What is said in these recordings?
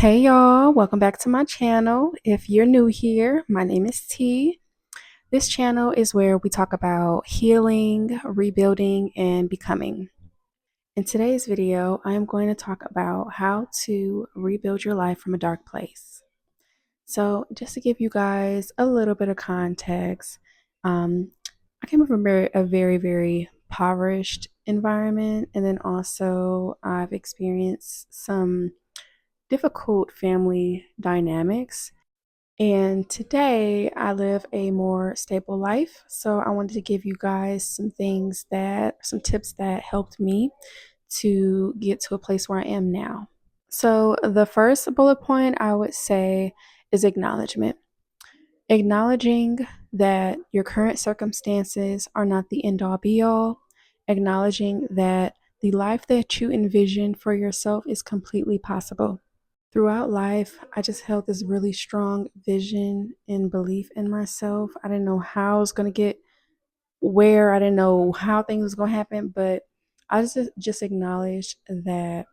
Hey y'all, welcome back to my channel. If you're new here, my name is T. This channel is where we talk about healing, rebuilding, and becoming. In today's video, I am going to talk about how to rebuild your life from a dark place. So, just to give you guys a little bit of context, um, I came from a very impoverished environment, and then also I've experienced some difficult family dynamics. And today I live a more stable life. So I wanted to give you guys some tips that helped me to get to a place where I am now. So the first bullet point I would say is acknowledgement. Acknowledging that your current circumstances are not the end all be all, acknowledging that the life that you envision for yourself is completely possible. Throughout life, I just held this really strong vision and belief in myself. I didn't know how I was going to get where, I didn't know how things was going to happen, but I just acknowledged that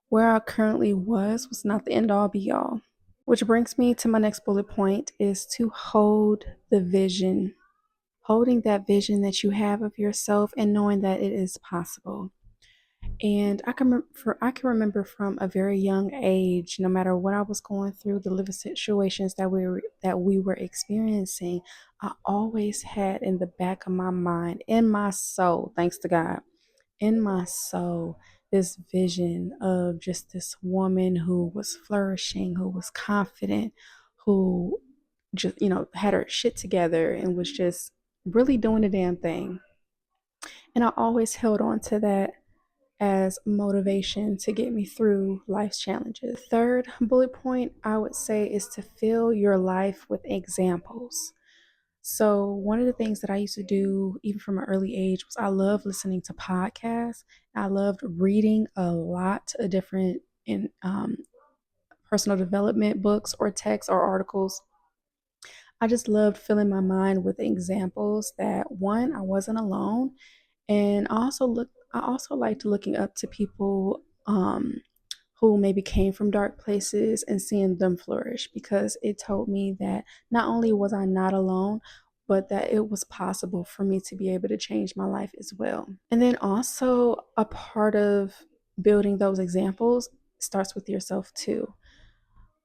where I currently was not the end all be all. Which brings me to my next bullet point is to hold the vision. Holding that vision that you have of yourself and knowing that it is possible. And I can remember from a very young age, no matter what I was going through, the living situations that we were experiencing, I always had in the back of my mind, in my soul, thanks to God, in my soul, this vision of just this woman who was flourishing, who was confident, who just, had her shit together and was just really doing the damn thing. And I always held on to that as motivation to get me through life's challenges. Third bullet point I would say is to fill your life with examples. So, one of the things that I used to do, even from an early age, was I loved listening to podcasts. I loved reading a lot of different in personal development books or texts or articles. I just loved filling my mind with examples that one, I wasn't alone, and I also liked looking up to people who maybe came from dark places and seeing them flourish, because it told me that not only was I not alone, but that it was possible for me to be able to change my life as well. And then also a part of building those examples starts with yourself too.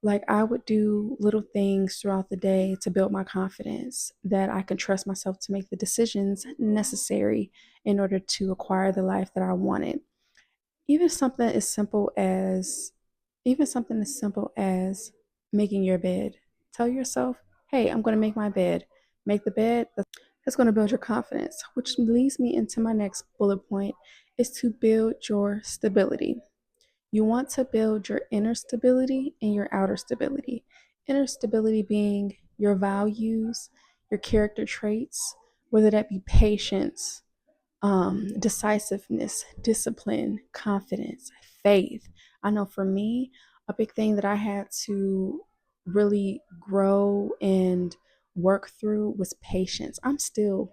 Like, I would do little things throughout the day to build my confidence that I can trust myself to make the decisions necessary in order to acquire the life that I wanted. Even something as simple as even something as simple as making your bed. Tell yourself, "Hey, I'm going to make my bed." Make the bed. That's going to build your confidence, which leads me into my next bullet point is to build your stability. You want to build your inner stability and your outer stability. Inner stability being your values, your character traits, whether that be patience, decisiveness, discipline, confidence, faith. I know for me, a big thing that I had to really grow and work through was patience. Don't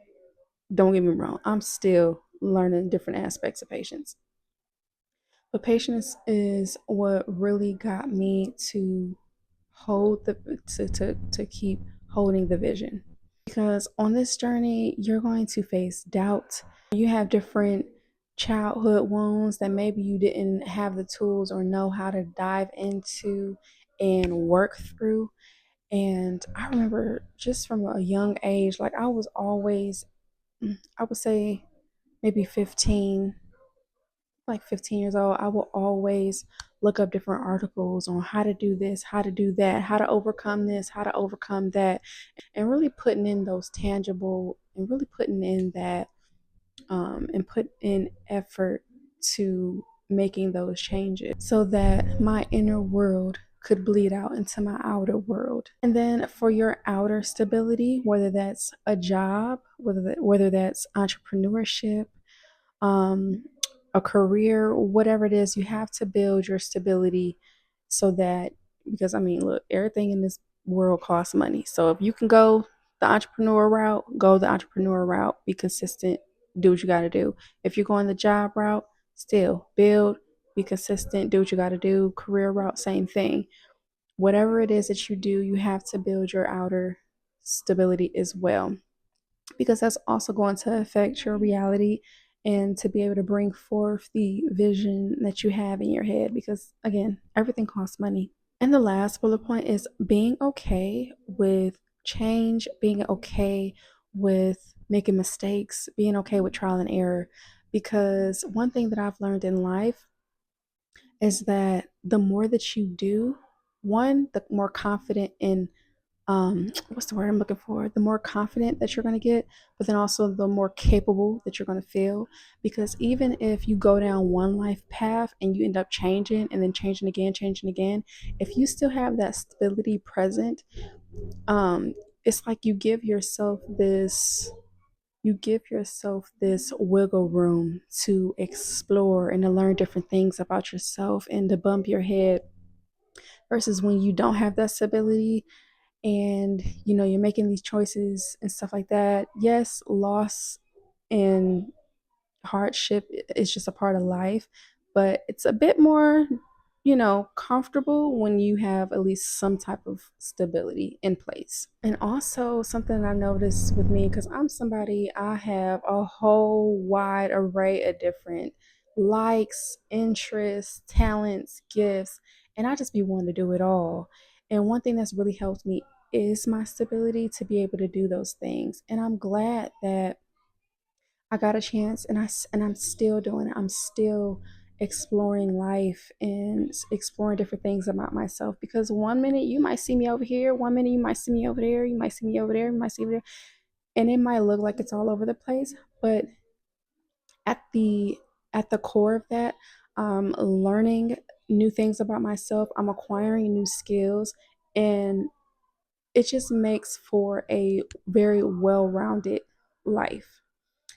get me wrong, I'm still learning different aspects of patience. But patience is what really got me to hold the to keep holding the vision. Because on this journey, you're going to face doubt. You have different childhood wounds that maybe you didn't have the tools or know how to dive into and work through. And I remember just from a young age, like I was always, I would say maybe 15 years old, I will always look up different articles on how to do this, how to do that, how to overcome this, how to overcome that, and really putting in those tangible and really putting in that and put in effort to making those changes so that my inner world could bleed out into my outer world. And then for your outer stability, whether that's a job, whether that's entrepreneurship, um, a career, whatever it is, you have to build your stability so that, because I mean, look, everything in this world costs money. So if you can go the entrepreneur route, go the entrepreneur route, be consistent, do what you got to do. If you're going the job route, still build be consistent, do what you got to do. Career route, same thing. Whatever it is that you do, you have to build your outer stability as well, because that's also going to affect your reality and to be able to bring forth the vision that you have in your head. Because again, everything costs money. And the last bullet point is being okay with change, being okay with making mistakes, being okay with trial and error. Because one thing that I've learned in life is that the more that you do, one, the more confident in what's the word I'm looking for? The more confident that you're going to get, but then also the more capable that you're going to feel. Because even if you go down one life path and you end up changing and then changing again, if you still have that stability present, it's like you give yourself this wiggle room to explore and to learn different things about yourself and to bump your head, versus when you don't have that stability and you're making these choices and stuff like that. Yes, loss and hardship is just a part of life, but it's a bit more comfortable when you have at least some type of stability in place. And also something I noticed with me, because I'm somebody, I have a whole wide array of different likes, interests, talents, gifts, and I just be wanting to do it all. And one thing that's really helped me is my stability to be able to do those things. And I'm glad that I got a chance, and I'm still doing it. I'm still exploring life and exploring different things about myself, because one minute you might see me over here, one minute you might see me over there, you might see me over there, you might see me there, and it might look like it's all over the place, but at the core of that, I'm learning new things about myself. I'm acquiring new skills, and it just makes for a very well-rounded life.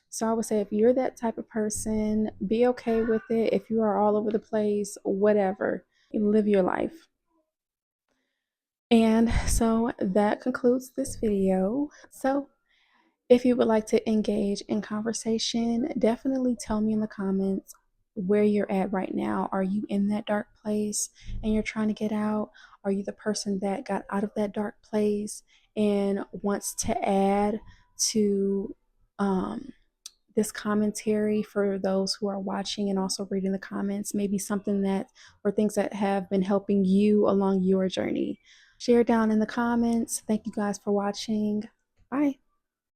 So I would say if you're that type of person, be okay with it. If you are all over the place, whatever, live your life. And so that concludes this video. So if you would like to engage in conversation, definitely tell me in the comments where you're at right now. Are you in that dark place and you're trying to get out? Are you the person that got out of that dark place and wants to add to um, this commentary for those who are watching and also reading the comments? Maybe something that, or things that have been helping you along your journey. Share down in the comments. Thank you guys for watching. Bye.